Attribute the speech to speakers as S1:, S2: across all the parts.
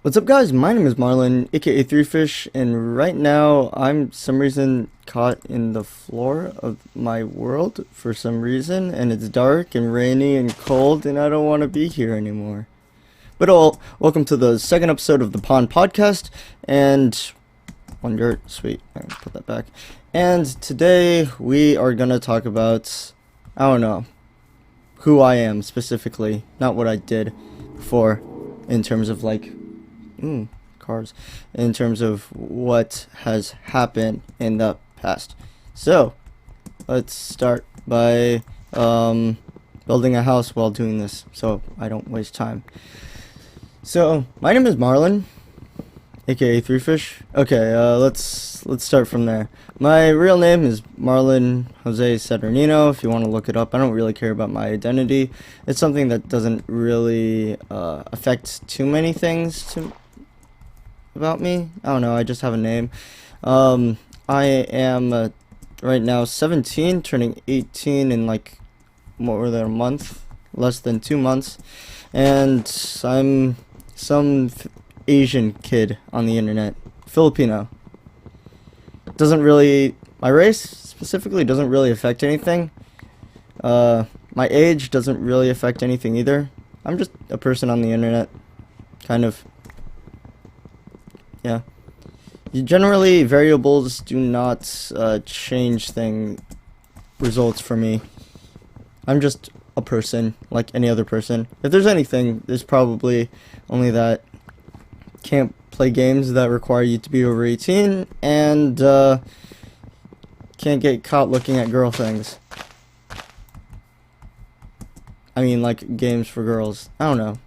S1: What's up, guys? My name is Marlon, aka ThreeFish, and right now I'm some reason caught in the floor of my world for some reason, and it's dark and rainy and cold, and I don't want to be here anymore. But welcome to the second episode of the Pond Podcast, and one dirt, sweet. I put that back. And today we are gonna talk about, I don't know, who I am specifically, not what I did before, in terms of like cars, in terms of what has happened in the past. So let's start by building a house while doing this so I don't waste time. So my name is Marlon, aka ThreeFish. Okay, let's start from there. My real name is Marlon Jose Saturnino. If you want to look it up, I don't really care about my identity. It's something that doesn't really affect too many things about me. I don't know, I just have a name. I am right now 17, turning 18 in like more than a month, less than 2 months, and I'm some Asian kid on the internet, Filipino. Doesn't really, my race specifically doesn't really affect anything. My age doesn't really affect anything either. I'm just a person on the internet, kind of. Yeah. Generally, variables do not change results for me. I'm just a person, like any other person. If there's anything, there's probably only that can't play games that require you to be over 18, and can't get caught looking at girl things. I mean, like games for girls. I don't know.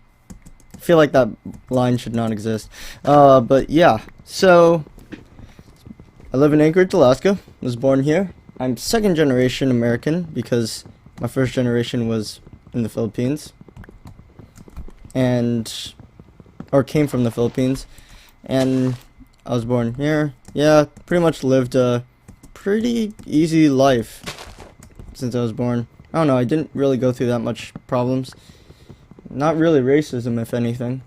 S1: I feel like that line should not exist. But yeah, so I live in Anchorage, Alaska. Was born here. I'm second generation American because my first generation was in the Philippines, or came from the Philippines, and I was born here. Yeah, pretty much lived a pretty easy life since I was born. I don't know, I didn't really go through that much problems. Not really racism, if anything.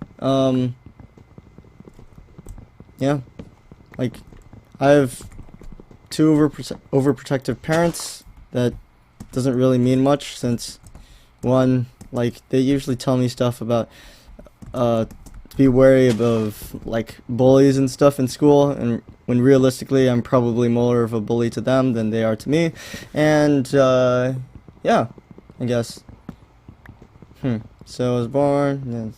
S1: Yeah, like I have two overprotective parents. That doesn't really mean much, since one, like, they usually tell me stuff about to be wary of like bullies and stuff in school, and when realistically I'm probably more of a bully to them than they are to me. And yeah, I guess. So I was born,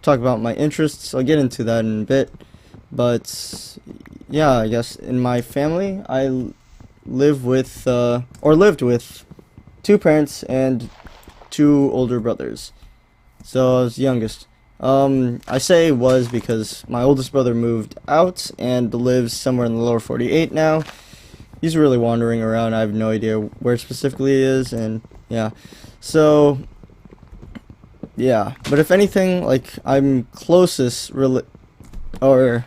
S1: talk about my interests, I'll get into that in a bit, but yeah, I guess in my family, I live with, or lived with, two parents and two older brothers, so I was the youngest. I say was because my oldest brother moved out and lives somewhere in the lower 48 now. He's really wandering around, I have no idea where specifically he is, and yeah, so yeah, but if anything, like, I'm closest related to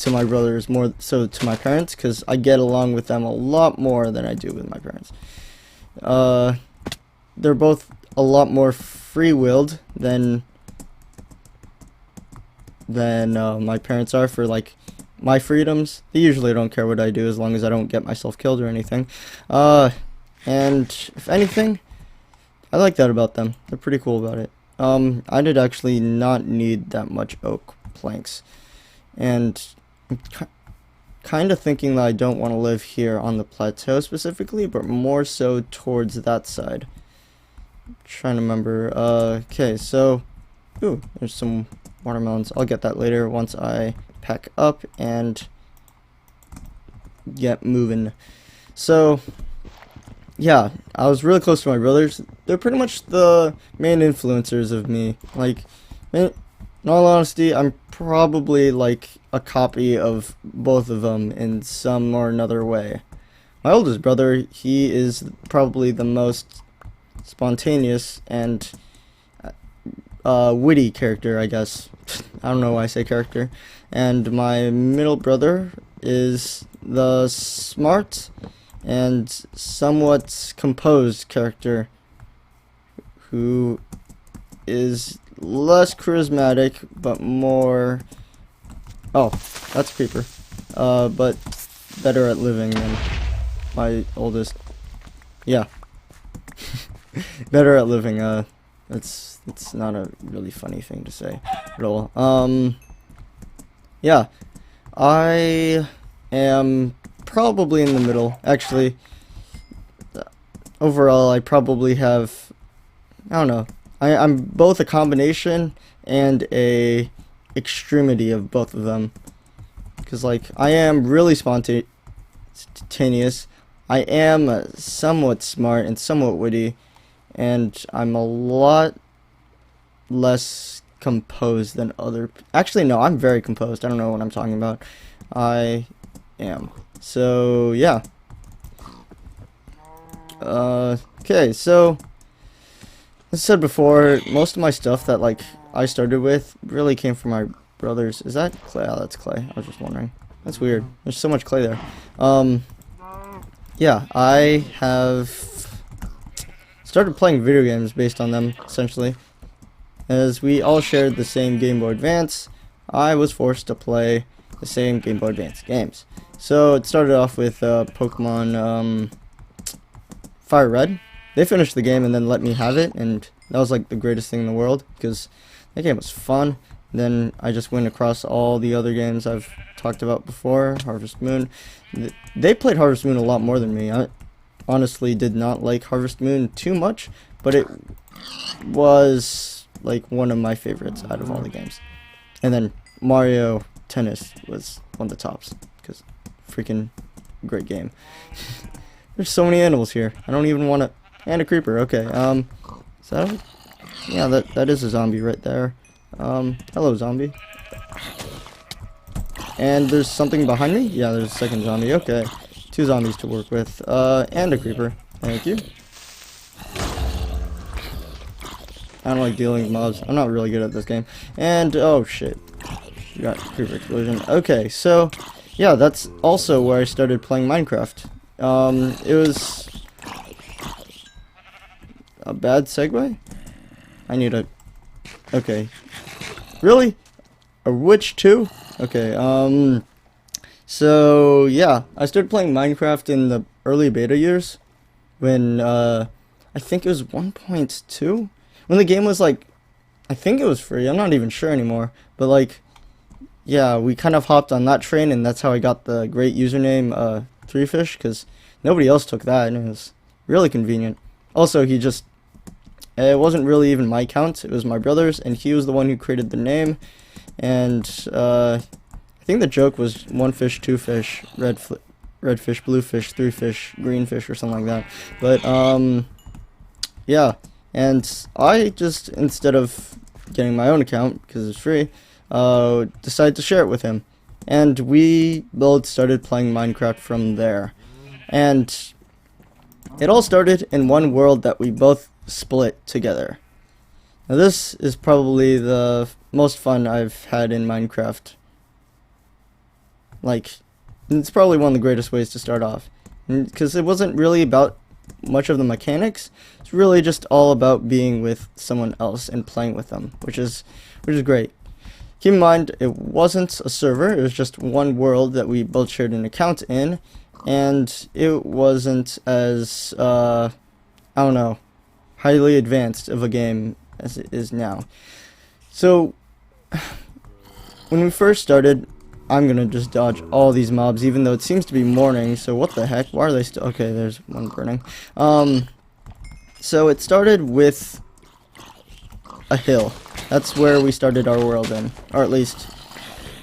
S1: my brothers, more so to my parents, because I get along with them a lot more than I do with my parents. They're both a lot more free-willed than my parents are for, like, my freedoms. They usually don't care what I do as long as I don't get myself killed or anything. And if anything, I like that about them. They're pretty cool about it. I did actually not need that much oak planks, and I'm kind of thinking that I don't want to live here on the plateau specifically, but more so towards that side. Trying to remember. Okay, so, ooh, there's some watermelons. I'll get that later once I pack up and get moving. So yeah, I was really close to my brothers. They're pretty much the main influencers of me. Like, in all honesty, I'm probably like a copy of both of them in some or another way. My oldest brother, he is probably the most spontaneous and witty character, I guess. I don't know why I say character. And my middle brother is the smart and somewhat composed character who is less charismatic, but more... Oh, that's a creeper. But better at living than my oldest. Yeah. Better at living. It's not a really funny thing to say at all. Yeah. I am probably in the middle. Actually, overall, I probably have... I don't know. I'm both a combination and a extremity of both of them. Because, like, I am really spontaneous. I am somewhat smart and somewhat witty. And I'm a lot less composed than other... Actually, no, I'm very composed. I don't know what I'm talking about. I am. So, yeah. Okay, so... As I said before, most of my stuff that, like, I started with really came from my brothers. Is that clay? Oh, that's clay. I was just wondering. That's weird. There's so much clay there. Yeah, I have started playing video games based on them, essentially. As we all shared the same Game Boy Advance, I was forced to play the same Game Boy Advance games. So it started off with Pokemon Fire Red. They finished the game and then let me have it, and that was like the greatest thing in the world because that game was fun. Then I just went across all the other games I've talked about before. Harvest Moon. They played Harvest Moon a lot more than me. I honestly did not like Harvest Moon too much, but it was like one of my favorites out of all the games. And then Mario Tennis was one of the tops because freaking great game. There's so many animals here. I don't even want to... And a creeper. Okay. Is that a... Yeah, that is a zombie right there. Hello, zombie. And there's something behind me? Yeah, there's a second zombie. Okay. 2 zombies to work with. And a creeper. Thank you. I don't like dealing with mobs. I'm not really good at this game. And, oh shit. You got creeper explosion. Okay, so, yeah, that's also where I started playing Minecraft. It was... a bad segue? I need a... Okay. Really? A witch too? Okay, so, yeah. I started playing Minecraft in the early beta years. When, I think it was 1.2? When the game was, like... I think it was free. I'm not even sure anymore. But, like... Yeah, we kind of hopped on that train, and that's how I got the great username, ThreeFish, because nobody else took that, and it was really convenient. Also, he just... It wasn't really even my account, it was my brother's, and he was the one who created the name. And I think the joke was 1 fish, 2 fish, red fish, blue fish, 3 fish, green fish, or something like that. But yeah, and I just, instead of getting my own account because it's free, decided to share it with him, and we both started playing Minecraft from there. And it all started in one world that we both split together. Now this is probably the most fun I've had in Minecraft. Like, it's probably one of the greatest ways to start off. Because it wasn't really about much of the mechanics. It's really just all about being with someone else and playing with them, which is great. Keep in mind, it wasn't a server, it was just one world that we both shared an account in, and it wasn't as, I don't know, highly advanced of a game as it is now. So, when we first started, I'm gonna just dodge all these mobs, even though it seems to be morning, so what the heck, why are they still... Okay, there's one burning. So it started with a hill. That's where we started our world in, or at least,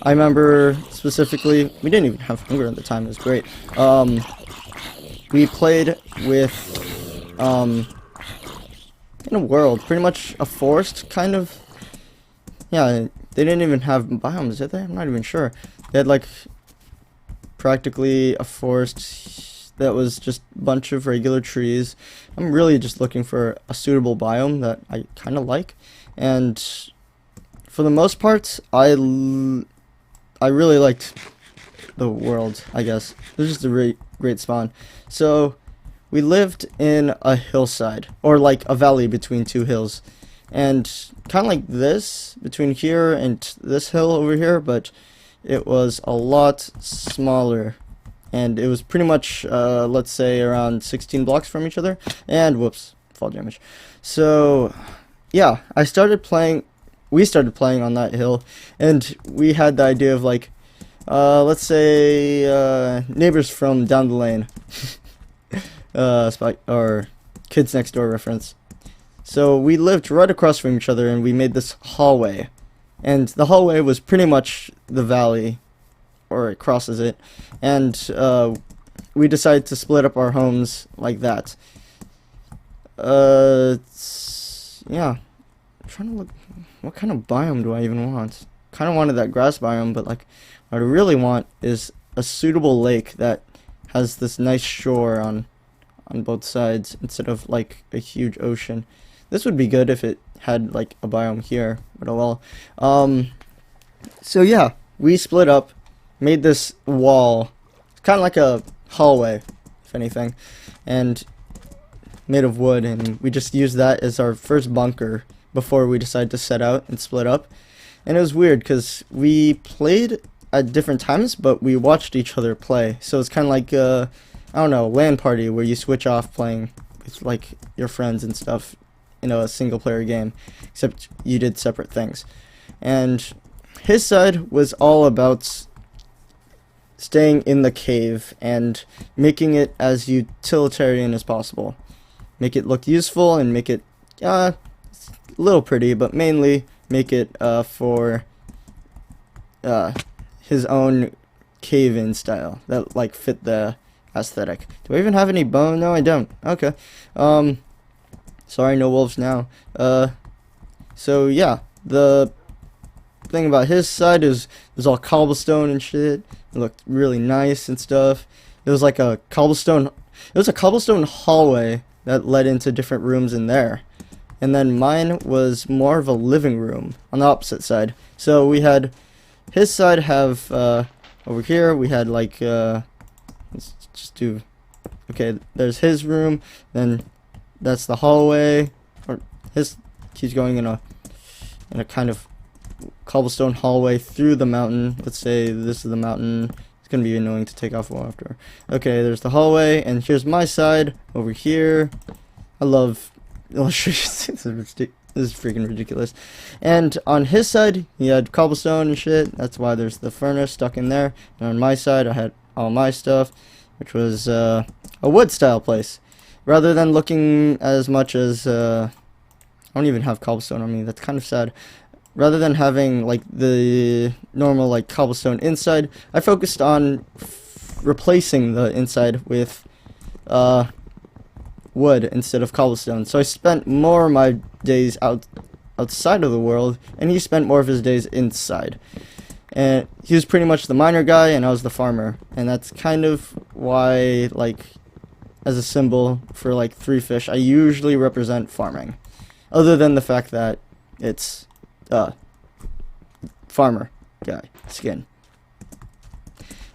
S1: I remember specifically, we didn't even have hunger at the time, it was great. We played with, in a world, pretty much a forest, kind of. Yeah, they didn't even have biomes, did they? I'm not even sure. They had, like, practically a forest that was just a bunch of regular trees. I'm really just looking for a suitable biome that I kind of like. And for the most part, I really liked the world, I guess. It was just a great spawn. So, we lived in a hillside, or like a valley between 2 hills. and kind of like this between here and this hill over here, but it was a lot smaller, and it was pretty much let's say around 16 blocks from each other. And whoops, fall damage. So yeah, we started playing on that hill, and we had the idea of like let's say neighbors from down the lane. Or kids next door reference. So we lived right across from each other, and we made this hallway, and the hallway was pretty much the valley, or it crosses it, and we decided to split up our homes like that. Yeah, I'm trying to look, what kind of biome do I even want? Kind of wanted that grass biome, but like what I really want is a suitable lake that has this nice shore on both sides instead of like a huge ocean. This would be good if it had like a biome here, but oh well. So yeah, we split up, made this wall, kind of like a hallway, if anything, and made of wood, and we just used that as our first bunker before we decided to set out and split up. And it was weird because we played at different times, but we watched each other play, so it's kind of like I don't know, LAN party where you switch off playing with like your friends and stuff in a single player game, except you did separate things. And his side was all about staying in the cave and making it as utilitarian as possible. Make it look useful and make it a little pretty, but mainly make it for his own cave-in style that like fit the aesthetic. Do I even have any bone? No, I don't. Okay. Sorry, no wolves now. So yeah, the thing about his side is it was all cobblestone and shit. It looked really nice and stuff. It was like a cobblestone hallway that led into different rooms in there. And then mine was more of a living room on the opposite side. So we had his side have over here we had like let's just do, okay, there's his room, then that's the hallway, or he's going in a kind of cobblestone hallway through the mountain. Let's say this is the mountain. It's gonna be annoying to take off well after. Okay, there's the hallway, and here's my side over here. I love illustrations. This is freaking ridiculous. And on his side, he had cobblestone and shit. That's why there's the furnace stuck in there. And on my side, I had all my stuff, which was a wood style place. Rather than looking as much as I don't even have cobblestone on me. That's kind of sad. Rather than having like the normal like cobblestone inside, I focused on replacing the inside with wood instead of cobblestone. So I spent more of my days outside of the world, and he spent more of his days inside. And he was pretty much the miner guy, and I was the farmer. And that's kind of why, like, as a symbol for like ThreeFish, I usually represent farming, other than the fact that it's farmer guy skin.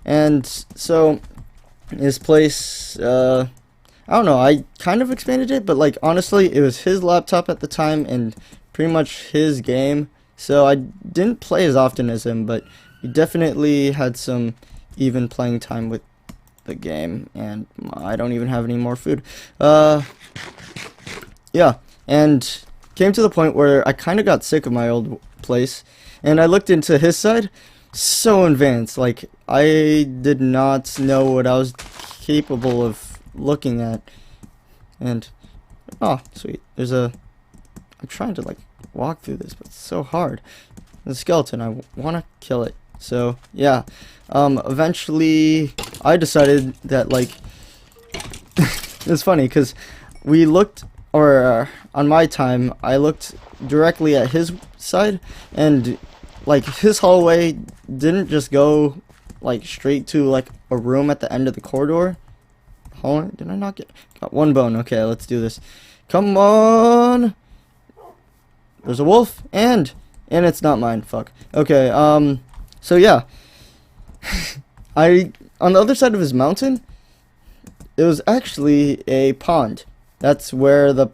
S1: And so his place, I don't know, I kind of expanded it, but like honestly it was his laptop at the time and pretty much his game, so I didn't play as often as him, but he definitely had some even playing time with the game. And I don't even have any more food. Yeah, and came to the point where I kind of got sick of my old place, and I looked into his side. So advanced, like I did not know what I was capable of looking at. And oh sweet, there's a, I'm trying to like walk through this, but it's so hard. The skeleton, I want to kill it. So yeah, eventually I decided that like it's funny because we looked, or on my time I looked directly at his side, and like his hallway didn't just go like straight to like a room at the end of the corridor. Hold on, did I not got one bone? Okay, let's do this. Come on. There's a wolf, and it's not mine. Fuck. Okay, so yeah. On the other side of his mountain, it was actually a pond. That's where the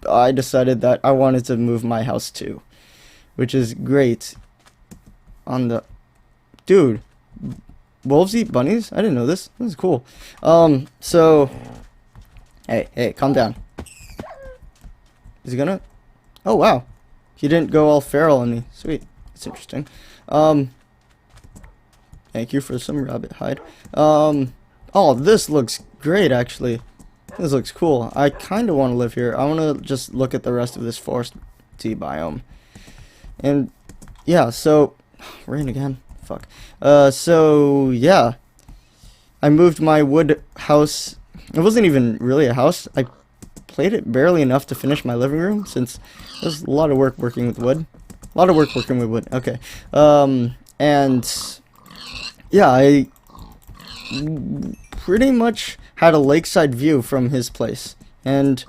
S1: I decided that I wanted to move my house too, which is great. On the dude, wolves eat bunnies? I didn't know this. This is cool. So hey, calm down. Is he gonna? Oh wow, he didn't go all feral on me. Sweet, that's interesting. Thank you for some rabbit hide. Oh, this looks great actually. This looks cool. I kind of want to live here. I want to just look at the rest of this forest biome. And yeah, so rain again. Fuck. So yeah, I moved my wood house. It wasn't even really a house. I played it barely enough to finish my living room since there's a lot of work working with wood. A lot of work working with wood. Okay. And yeah, I pretty much had a lakeside view from his place. And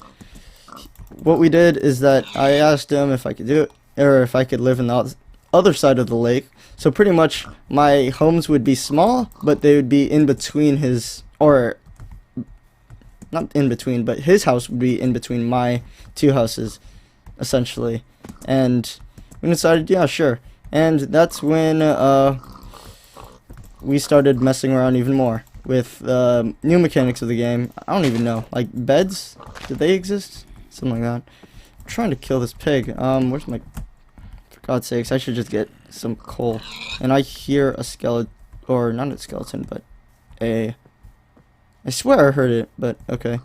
S1: what we did is that I asked him if I could do it, or if I could live in the other side of the lake. So pretty much my homes would be small, but they would be in between his, or not in between, but his house would be in between my two houses, essentially. And we decided, yeah, sure. And that's when we started messing around even more with new mechanics of the game. I don't even know, like beds, do they exist? Something like that. I'm trying to kill this pig. Where's my, for God's sakes, I should just get some coal. And I hear a skeleton, or not a skeleton, but I swear I heard it, but okay.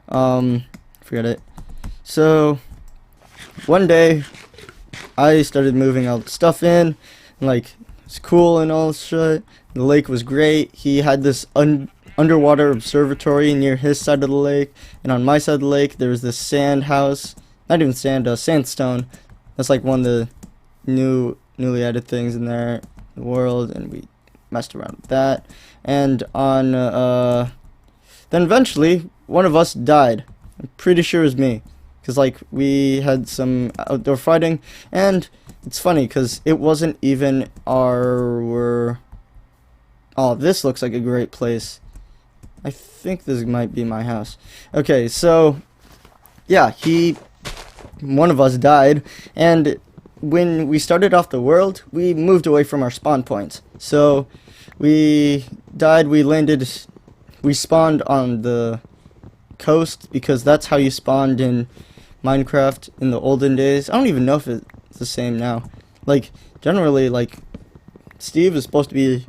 S1: Forget it. So one day I started moving all the stuff in, and like it's cool and all shit. The lake was great. He had this underwater observatory near his side of the lake, and on my side of the lake there was this sand house. Not even sand, sandstone. That's like one of the newly added things in there, in the world, and we messed around with that. And on then eventually one of us died. I'm pretty sure it was me, because like we had some outdoor fighting, and it's funny because it wasn't even our. Oh, this looks like a great place. I think this might be my house. Okay, so yeah, one of us died, and when we started off the world, we moved away from our spawn point. So we died, we spawned on the coast, because that's how you spawned in Minecraft in the olden days. I don't even know if it's the same now. Like, generally, like, Steve is supposed to be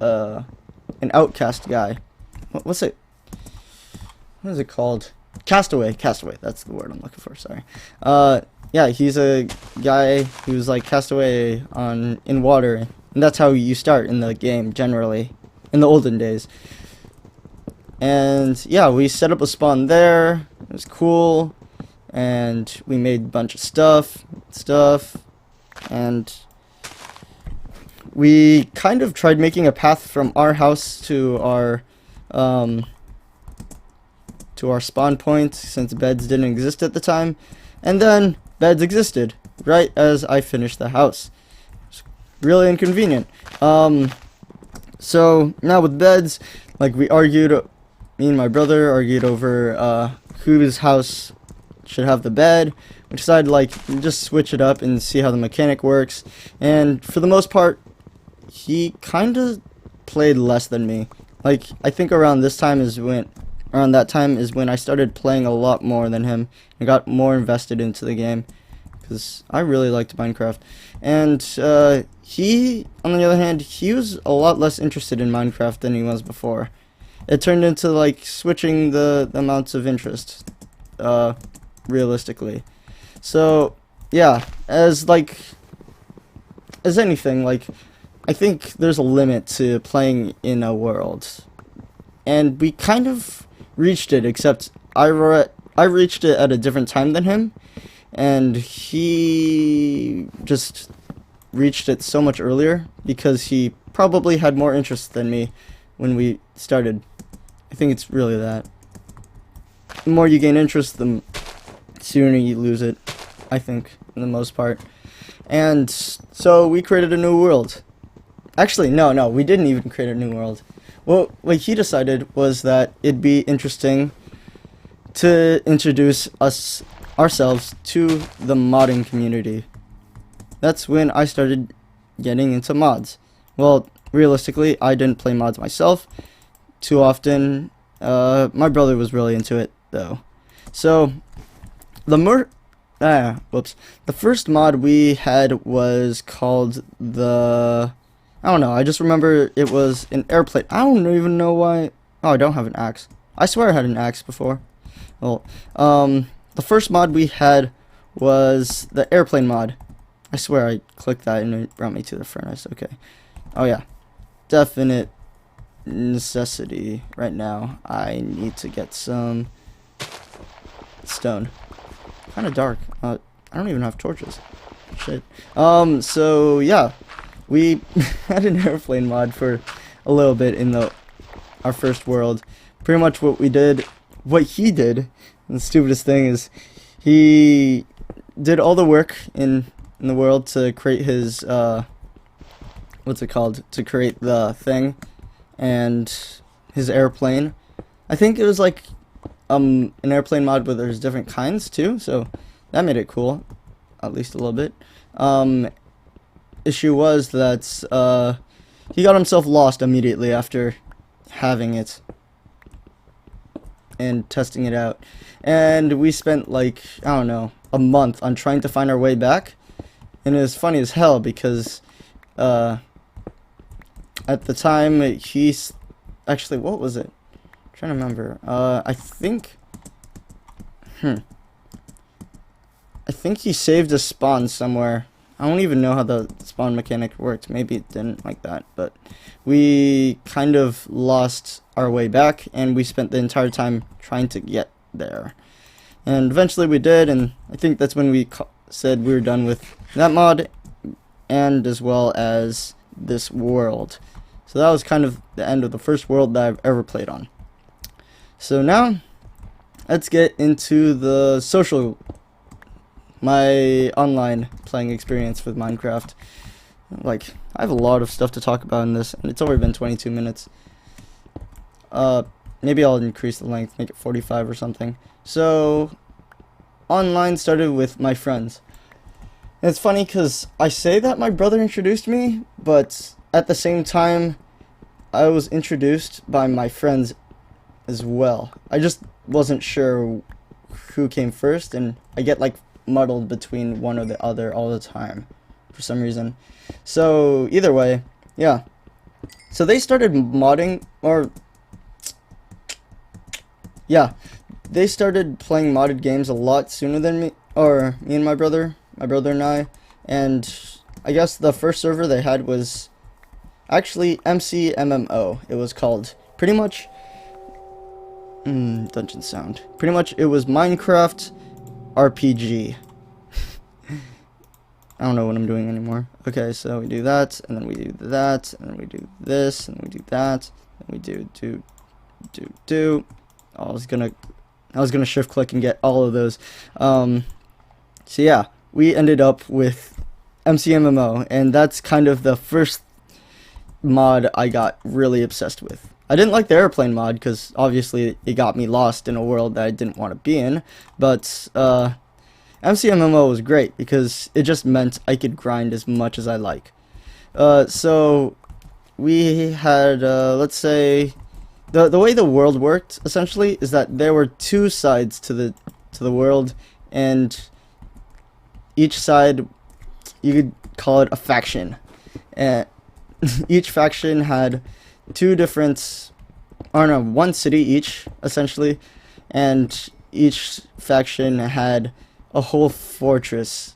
S1: an outcast guy. What's it? What is it called? Castaway. Castaway. That's the word I'm looking for. Sorry. Yeah, he's a guy who's like castaway in water, and that's how you start in the game generally in the olden days. And yeah, we set up a spawn there. It was cool, and we made a bunch of stuff, and we kind of tried making a path from our house to our spawn point, since beds didn't exist at the time, and then beds existed right as I finished the house. It's really inconvenient. So now with beds, like me and my brother argued over whose house should have the bed. We decided like just switch it up and see how the mechanic works, and for the most part he kind of played less than me. Like, I think around that time is when I started playing a lot more than him and got more invested into the game, because I really liked Minecraft. And he, on the other hand, he was a lot less interested in Minecraft than he was before. It turned into like switching the amounts of interest, realistically. So yeah, as anything, like, I think there's a limit to playing in a world, and we kind of reached it, except I reached it at a different time than him, and he just reached it so much earlier because he probably had more interest than me when we started. I think it's really that. The more you gain interest, the sooner you lose it, I think, for the most part. And so we created a new world. Actually, no, we didn't even create a new world. Well, what he decided was that it'd be interesting to introduce us ourselves to the modding community. That's when I started getting into mods. Well, realistically, I didn't play mods myself too often. My brother was really into it though. So the the first mod we had was called I don't know, I just remember it was an airplane. I don't even know why. Oh, I don't have an axe. I swear I had an axe before. Well, the first mod we had was the airplane mod. I swear I clicked that and it brought me to the furnace. Okay. Oh yeah. Definite necessity right now. I need to get some stone. Kind of dark. I don't even have torches. Shit. So yeah, we had an airplane mod for a little bit in our first world. Pretty much what he did, and the stupidest thing is, he did all the work in the world to create his what's it called? To create the thing and his airplane. I think it was like an airplane mod where there's different kinds too, so that made it cool, at least a little bit. Issue was that he got himself lost immediately after having it and testing it out, and we spent like, I don't know, a month on trying to find our way back. And it was funny as hell because at the time he's actually, what was it? I'm trying to remember. I think he saved a spawn somewhere. I don't even know how the spawn mechanic worked. Maybe it didn't like that, but we kind of lost our way back, and we spent the entire time trying to get there. And eventually we did, and I think that's when we said we were done with that mod, and as well as this world. So that was kind of the end of the first world that I've ever played on. So now, let's get into my online playing experience with Minecraft. Like, I have a lot of stuff to talk about in this, and it's already been 22 minutes. Maybe I'll increase the length, make it 45 or something. So, online started with my friends. And it's funny because I say that my brother introduced me, but at the same time, I was introduced by my friends as well. I just wasn't sure who came first, and I get like muddled between one or the other all the time for some reason. So either way, yeah. So they started modding, or yeah, they started playing modded games a lot sooner than me, or me and my brother and I. And I guess the first server they had was actually MCMMO. It was called. Pretty much dungeon sound. Pretty much it was Minecraft RPG. I don't know what I'm doing anymore. Okay, so we do that, and then we do that, and then we do this, and we do that, and we do. I was gonna shift click and get all of those. So yeah, we ended up with MCMMO, and that's kind of the first mod I got really obsessed with. I didn't like the airplane mod because obviously it got me lost in a world that I didn't want to be in, but MCMMO was great because it just meant I could grind as much as I like. So we had, let's say, the way the world worked essentially is that there were two sides to the world, and each side, you could call it a faction, and each faction had one city each essentially, and each faction had a whole fortress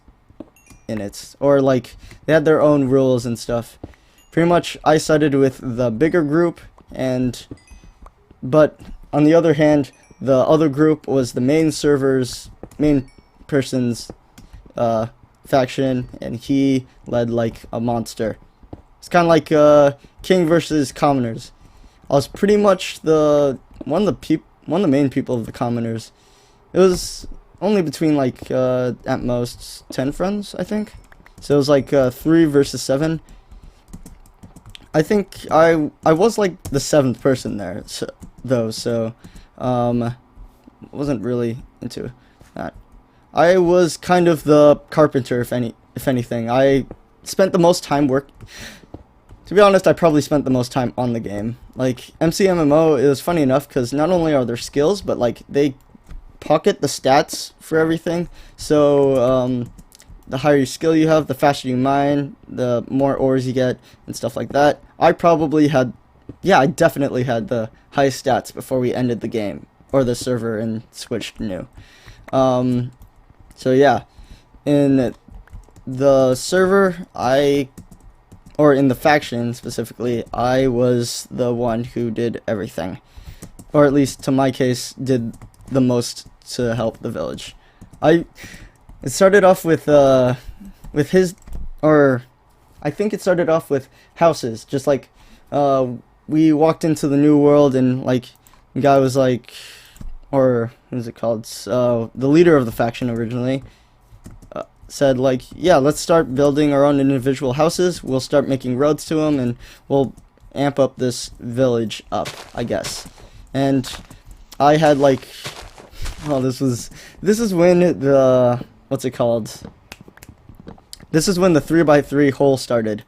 S1: in it, or like they had their own rules and stuff. Pretty much I sided with the bigger group, but on the other hand, the other group was the main person's faction, and he led like a monster. It's kind of like king versus commoners. I was pretty much one of the main people of the commoners. It was only between like at most 10 friends, I think. So it was like 3 versus 7. I think I was like the 7th person there, so wasn't really into that. I was kind of the carpenter, if anything. I spent the most time To be honest, I probably spent the most time on the game. Like, MCMMO is funny enough because not only are there skills, but like they pocket the stats for everything. So the higher your skill you have, the faster you mine, the more ores you get, and stuff like that. I definitely had the highest stats before we ended the game, or the server, and switched new. So yeah, in the server, or in the faction specifically, I was the one who did everything. Or at least, to my case, did the most to help the village. It started off with his, or I think it started off with houses. Just like, we walked into the new world and like, the guy was like, or what is it called? The leader of the faction originally said like, yeah, let's start building our own individual houses. We'll start making roads to them, and we'll amp up this village up, I guess. And I had like, oh, this is when the, what's it called? This is when the 3x3 hole started.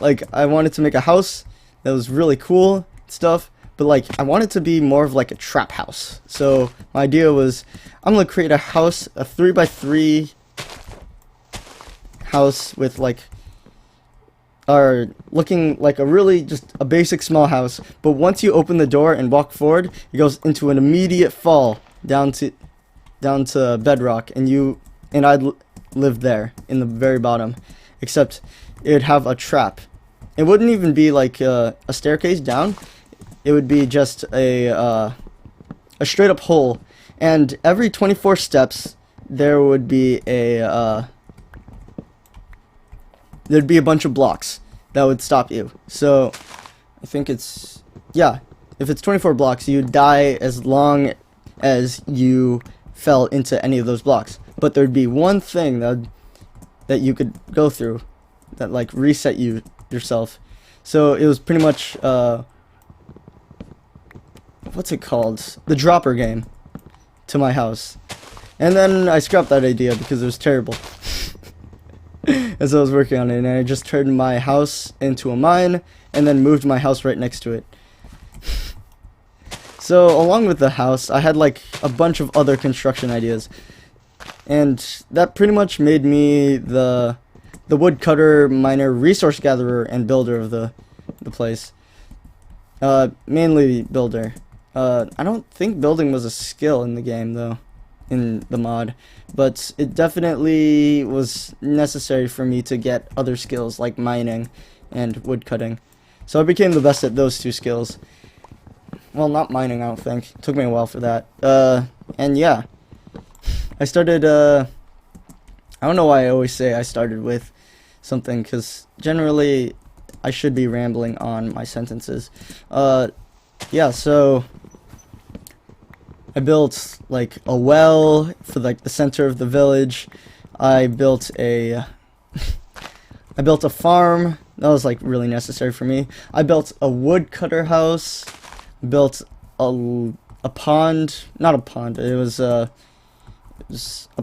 S1: Like, I wanted to make a house that was really cool stuff, but like I wanted to be more of like a trap house. So my idea was, I'm gonna create a house, a 3x3 house with like, or looking like a really just a basic small house, but once you open the door and walk forward, it goes into an immediate fall down to bedrock, and I'd live there in the very bottom, except it'd have a trap. It wouldn't even be like a staircase down. It would be just a straight up hole, and every 24 steps there would be there'd be a bunch of blocks that would stop you. So I think if it's 24 blocks, you die as long as you fell into any of those blocks. But there'd be one thing that you could go through that like reset yourself. So it was pretty much what's it called? The dropper game to my house. And then I scrapped that idea because it was terrible. As I was working on it, and I just turned my house into a mine and then moved my house right next to it. So along with the house, I had like a bunch of other construction ideas, and that pretty much made me the woodcutter, miner, resource gatherer, and builder of the place. Mainly builder. I don't think building was a skill in the game though, in the mod, but it definitely was necessary for me to get other skills like mining and woodcutting. So I became the best at those two skills. Well, not mining, I don't think. It took me a while for that. And yeah, I started, I don't know why I always say I started with something, because generally I should be rambling on my sentences. Yeah, so I built like a well for like the center of the village. I built a farm. That was like really necessary for me. I built a woodcutter house. Built a pond. Not a pond. It was a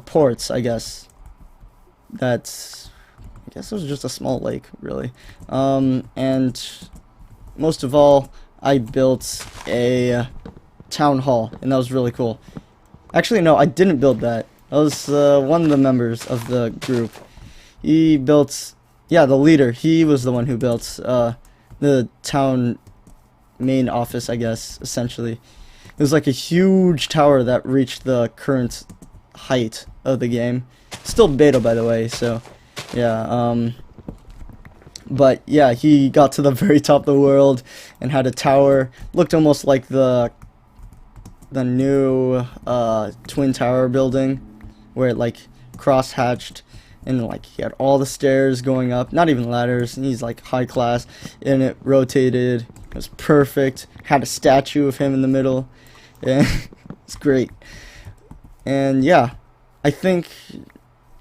S1: port, I guess. I guess it was just a small lake, really. And most of all, I built a town hall, and that was really cool. Actually, no, I didn't build that. That was one of the members of the group. He built, yeah, the leader. He was the one who built the town main office, I guess, essentially. It was like a huge tower that reached the current height of the game. Still beta, by the way, so yeah. But yeah, he got to the very top of the world and had a tower. Looked almost like the new Twin Tower building, where it like cross-hatched, and like he had all the stairs going up, not even ladders, and he's like high class, and it rotated. It was perfect. Had a statue of him in the middle. Yeah, it's great. And yeah, I think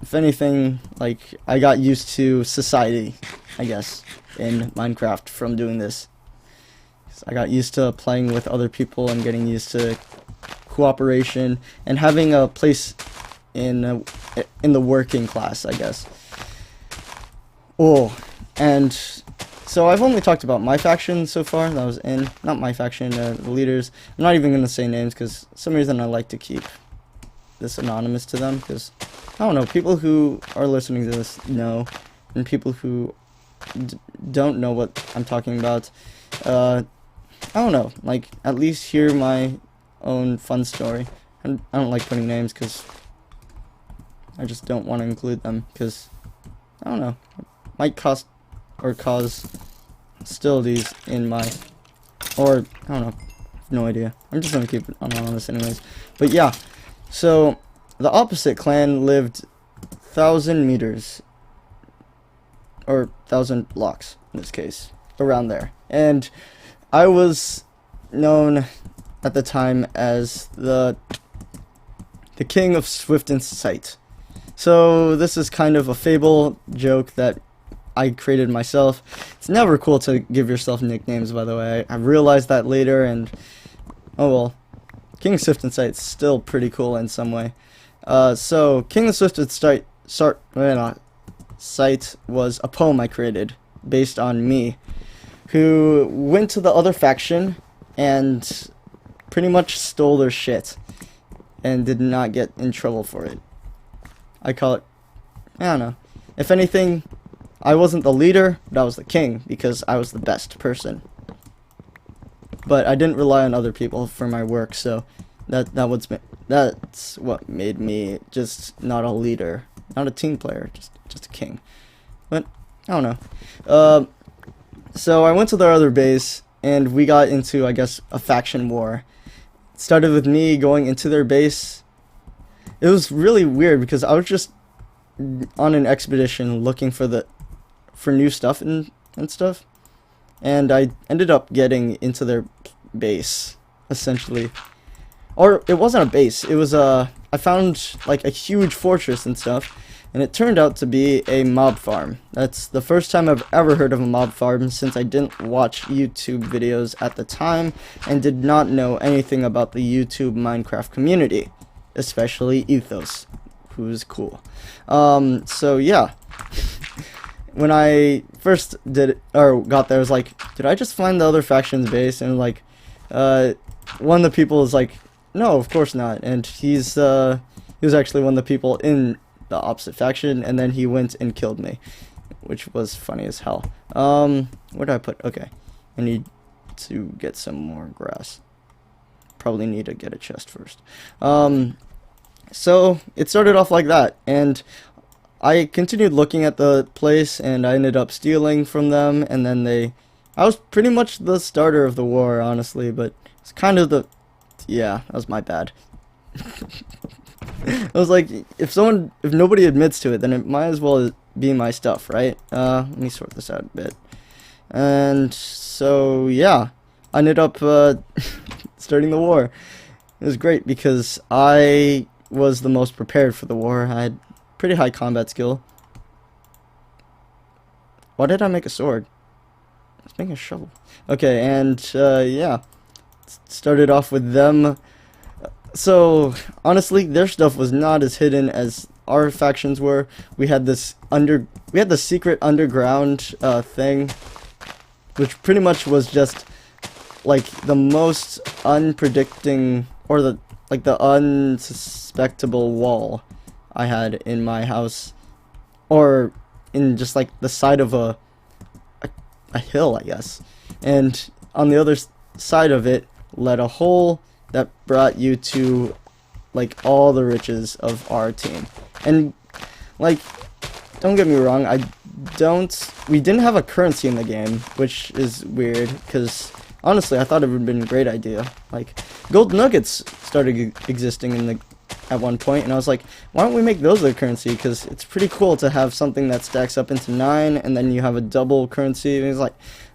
S1: if anything, like I got used to society, I guess, in Minecraft from doing this. I got used to playing with other people and getting used to cool cooperation and having a place in the working class, I guess. Oh, and so I've only talked about my faction so far. That was not my faction, the leaders. I'm not even gonna say names because for some reason I like to keep this anonymous to them, because I don't know, people who are listening to this know, and people who don't know what I'm talking about, I don't know, like, at least hear my own fun story. And I don't like putting names because I just don't want to include them, because I don't know, it might cause hostilities in my, or I don't know, no idea. I'm just gonna keep it anonymous anyways. But yeah, so the opposite clan lived 1,000 meters, or 1,000 blocks in this case, around there, and I was known at the time as the king of Swift and Sight. So this is kind of a fable joke that I created myself. It's never cool to give yourself nicknames, by the way. I realized that later, and oh well. King of Swift and Sight is still pretty cool in some way. So King of Swift and Sight was a poem I created based on me, who went to the other faction and pretty much stole their shit and did not get in trouble for it. I call it, I don't know. If anything, I wasn't the leader, but I was the king because I was the best person. But I didn't rely on other people for my work, so that's what made me just not a leader, not a team player, just a king. But I don't know. So I went to their other base, and we got into, I guess, a faction war. It started with me going into their base. It was really weird because I was just on an expedition looking for new stuff and stuff, and I ended up getting into their base, essentially. Or it wasn't a base, it was I found like a huge fortress and stuff, and it turned out to be a mob farm. That's the first time I've ever heard of a mob farm, since I didn't watch YouTube videos at the time and did not know anything about the YouTube Minecraft community, especially Ethos, who's cool. So yeah. When I first got there, I was like, did I just find the other faction's base? And like, one of the people is like, no, of course not. And he was actually one of the people in the opposite faction, and then he went and killed me, which was funny as hell. Where did I put? Okay, I need to get some more grass. Probably need to get a chest first. So it started off like that, and I continued looking at the place, and I ended up stealing from them, and then I was pretty much the starter of the war, honestly, but it's kind of yeah, that was my bad. I was like, if nobody admits to it, then it might as well be my stuff, right? Let me sort this out a bit. And so, yeah, I ended up starting the war. It was great because I was the most prepared for the war. I had pretty high combat skill. Why did I make a sword? I was making a shovel. Okay, and yeah, started off with them. So honestly, their stuff was not as hidden as our factions were. We had the secret underground thing, which pretty much was just like the most unpredicting, or the unsuspectable wall I had in my house, or in just like the side of a hill, I guess. And on the other side of it led a hole that brought you to like all the riches of our team. And like, don't get me wrong, we didn't have a currency in the game, which is weird because honestly I thought it would have been a great idea. Like, gold nuggets started existing at one point, and I was like, why don't we make those the currency? Because it's pretty cool to have something that stacks up into 9, and then you have a double currency. And he's like,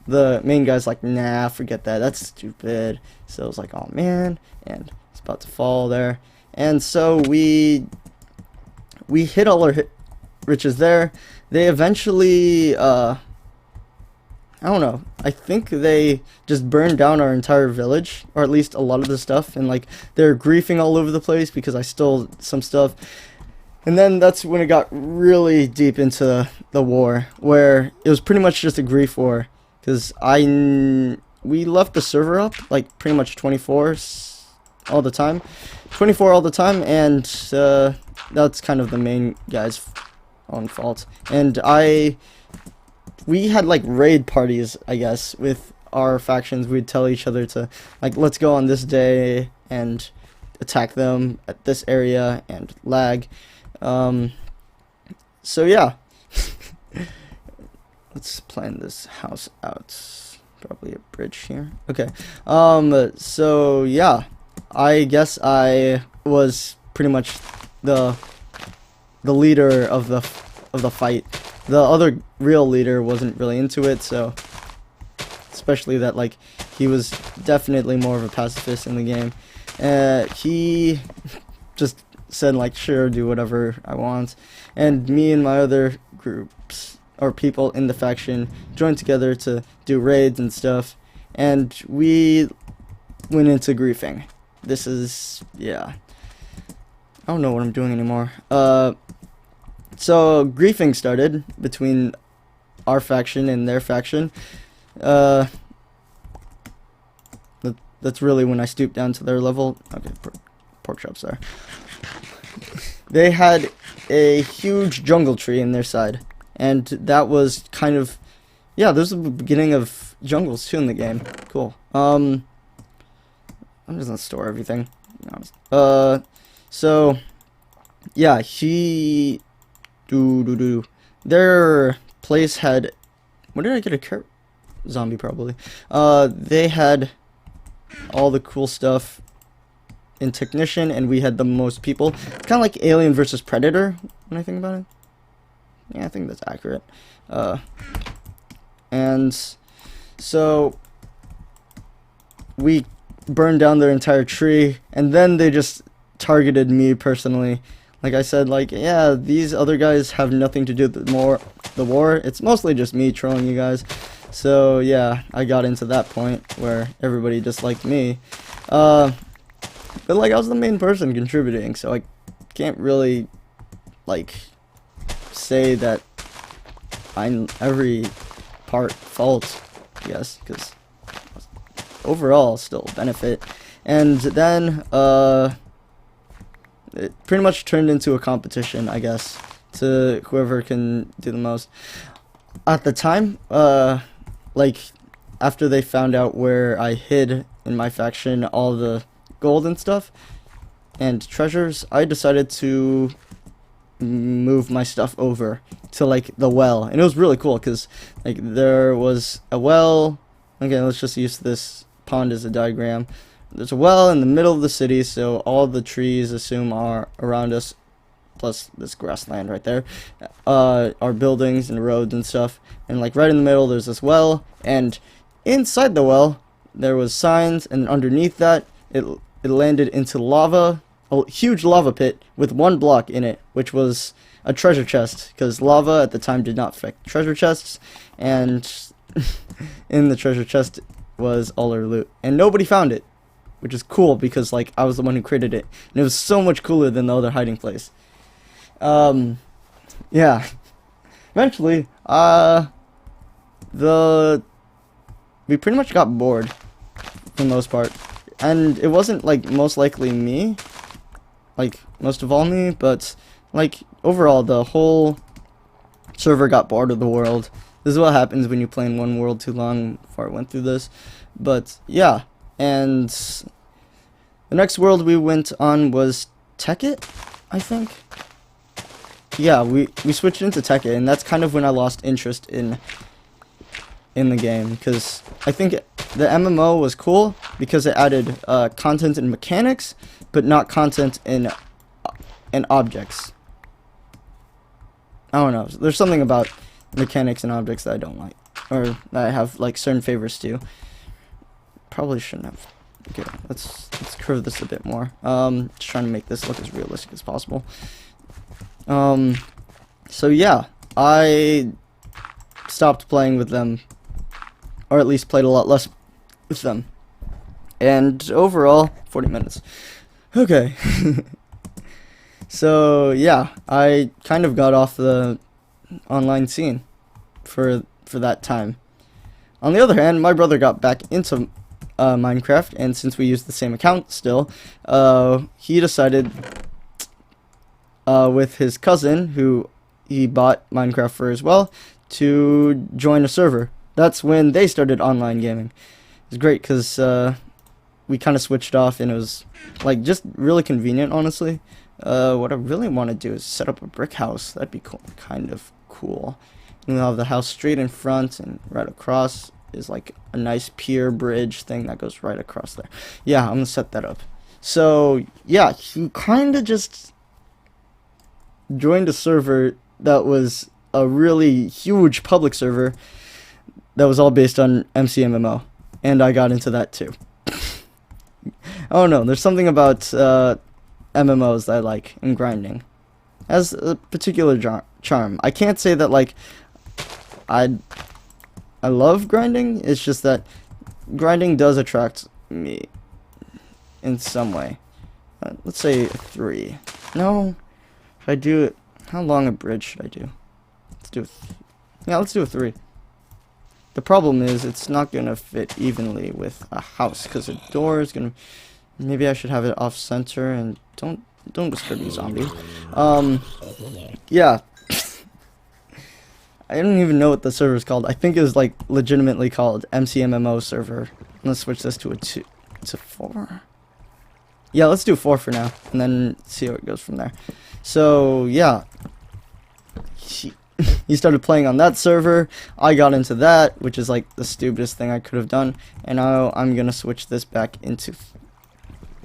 S1: the main guy's like, nah, forget that, that's stupid. So I was like, oh man, and it's about to fall there. And so we hit all our riches there. They eventually I don't know. I think they just burned down our entire village, or at least a lot of the stuff, and like they're griefing all over the place because I stole some stuff. And then that's when it got really deep into the war, where it was pretty much just a grief war, because we left the server up like pretty much 24 all the time, and that's kind of the main guy's own fault. And we had like raid parties, I guess, with our factions. We'd tell each other to like, let's go on this day and attack them at this area and lag. So yeah, let's plan this house out. Probably a bridge here. Okay. So yeah, I guess I was pretty much the leader of the fight. The other real leader wasn't really into it, so especially that like he was definitely more of a pacifist in the game. He just said like, sure, do whatever I want, and me and my other groups or people in the faction joined together to do raids and stuff, and we went into griefing. This is, yeah, I don't know what I'm doing anymore. So griefing started between our faction and their faction. That's really when I stooped down to their level. Okay, pork chops there. They had a huge jungle tree in their side, and that was kind of, yeah, this is the beginning of jungles too in the game. Cool. I'm just gonna store everything. So yeah, their place had, where did I get a carrot? Zombie probably. They had all the cool stuff in Technician, and we had the most people. Kind of like Alien versus Predator when I think about it. Yeah, I think that's accurate. And so we burned down their entire tree, and then they just targeted me personally. Like I said, like, yeah, these other guys have nothing to do with the war. It's mostly just me trolling you guys. So yeah, I got into that point where everybody disliked me. But like I was the main person contributing, so I can't really like say that I'm every part fault, I guess, because overall still benefit. And then it pretty much turned into a competition, I guess, to whoever can do the most. At the time, like after they found out where I hid in my faction all the gold and stuff and treasures, I decided to move my stuff over to like the well, and it was really cool because like there was a well. Okay, let's just use this pond as a diagram. There's a well in the middle of the city, so all the trees assume are around us, plus this grassland right there, are buildings and roads and stuff. And like right in the middle there's this well, and inside the well there was signs, and underneath that it landed into lava, a huge lava pit with one block in it, which was a treasure chest, because lava at the time did not affect treasure chests, and in the treasure chest was all our loot, and nobody found it, which is cool because like I was the one who created it, and it was so much cooler than the other hiding place. Yeah, eventually we pretty much got bored for the most part, and it wasn't like most likely me, like most of all me, but like overall the whole server got bored of the world. This is what happens when you play in one world too long before I went through this. But yeah, and the next world we went on was Tekkit, I think. Yeah, we switched into Tekkit, and that's kind of when I lost interest in the game, because I think the MMO was cool because it added content and mechanics, but not content in objects. I don't know. There's something about mechanics and objects that I don't like, or that I have like certain favors to. Probably shouldn't have. Okay, let's curve this a bit more. Just trying to make this look as realistic as possible. So yeah, I stopped playing with them or at least played a lot less with them. And overall, 40 minutes. Okay. So yeah, I kind of got off the online scene for that time. On the other hand, my brother got back into Minecraft, and since we use the same account still, he decided with his cousin, who he bought Minecraft for as well, to join a server. That's when they started online gaming. It was great because we kind of switched off, and it was like just really convenient, honestly. What I really want to do is set up a brick house. That'd be cool, kind of cool. And we'll have the house straight in front, and right across is like a nice pier bridge thing that goes right across there. Yeah, I'm gonna set that up. So yeah, he kind of just joined a server that was a really huge public server that was all based on MCMMO, and I got into that too. Oh no, there's something about MMOs that I like, and grinding has a particular charm. I can't say that like I love grinding. It's just that grinding does attract me in some way. Let's say 3. No, if I do it, how long a bridge should I do? Let's do yeah, let's do a 3. The problem is it's not gonna fit evenly with a house because a door is gonna. Maybe I should have it off center, and don't disturb me, zombie. Yeah. I don't even know what the server is called. I think it was like legitimately called MCMMO server. Let's switch this to a 2. It's a 4. Yeah, let's do 4 for now, and then see how it goes from there. So yeah, he started playing on that server. I got into that, which is like the stupidest thing I could have done. And now I'm gonna switch this back into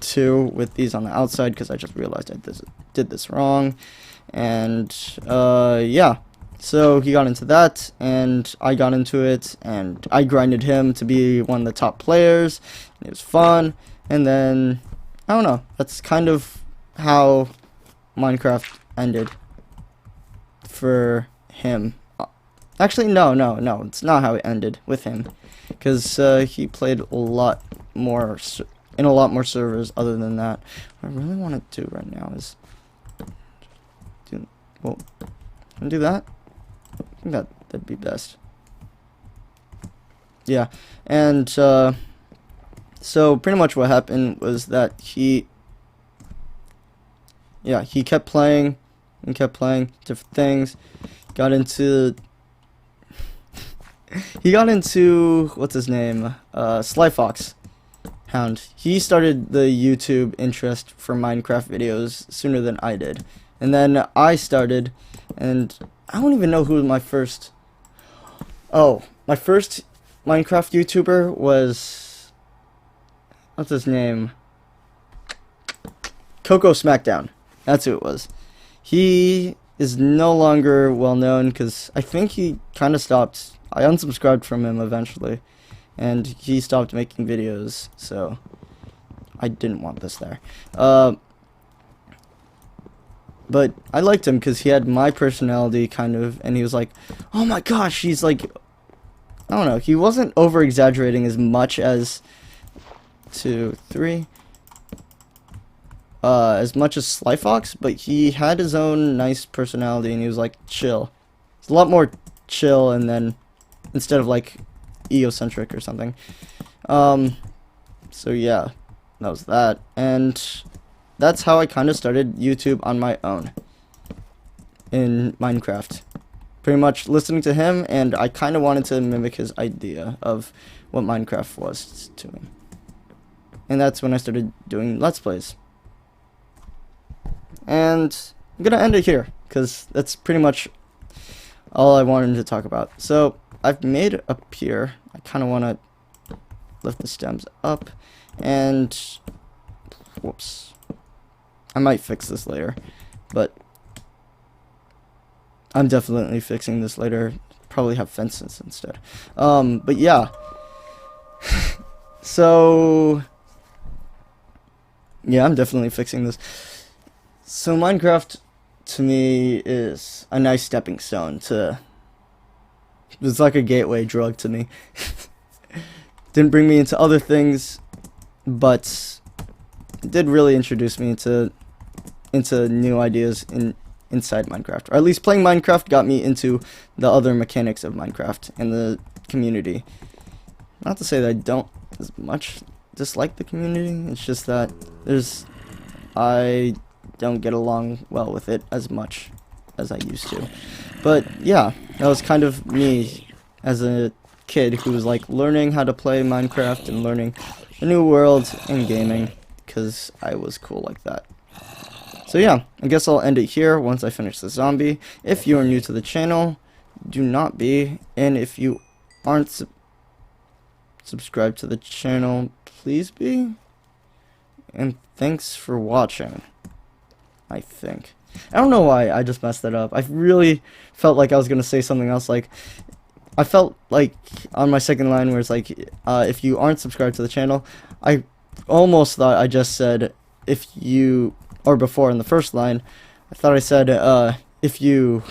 S1: 2 with these on the outside because I just realized I did this wrong. And yeah, so he got into that, and I got into it, and I grinded him to be one of the top players. It was fun, and then I don't know. That's kind of how Minecraft ended for him. Actually, no, it's not how it ended with him, because he played a lot more in a lot more servers other than that. What I really want to do right now is do that. I think that'd be best. Yeah, and so pretty much what happened was that he kept playing and kept playing different things. Got into what's his name? Slyfox Hound. He started the YouTube interest for Minecraft videos sooner than I did. And then I started, and I don't even know who my first Minecraft YouTuber was. What's his name? Coco Smackdown. That's who it was. He is no longer well known because I think he kind of stopped. I unsubscribed from him eventually, and he stopped making videos, so I didn't want this there. But I liked him because he had my personality kind of, and he was like, oh my gosh, he's like, I don't know, he wasn't over exaggerating as much as as much as Slyfox, but he had his own nice personality, and he was like chill. It's a lot more chill, and then instead of like egocentric or something. So yeah, that was that, and that's how I kind of started YouTube on my own in Minecraft. Pretty much listening to him, and I kind of wanted to mimic his idea of what Minecraft was to me. And that's when I started doing Let's Plays. And I'm gonna end it here, because that's pretty much all I wanted to talk about. So I've made a pier. I kind of want to lift the stems up, and whoops. I might fix this later, but I'm definitely fixing this later. Probably have fences instead. But yeah. So yeah, I'm definitely fixing this. So Minecraft to me is a nice stepping stone to. It's like a gateway drug to me. didn't bring me into other things, but it did really introduce me into new ideas inside Minecraft. Or at least playing Minecraft got me into the other mechanics of Minecraft and the community. Not to say that I don't as much dislike the community, it's just that I don't get along well with it as much as I used to. But yeah, that was kind of me as a kid who was like learning how to play Minecraft and learning a new world and gaming because I was cool like that. So yeah, I guess I'll end it here once I finish the zombie. If you are new to the channel, do not be, and if you aren't subscribed to the channel, please be. And thanks for watching, I think. I don't know why I just messed that up. I really felt like I was going to say something else. Like, I felt like on my second line where it's like, if you aren't subscribed to the channel, I almost thought I just said, if you, or before in the first line, I thought I said, if you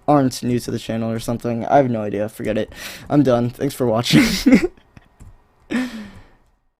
S1: aren't new to the channel or something. I have no idea. Forget it. I'm done. Thanks for watching.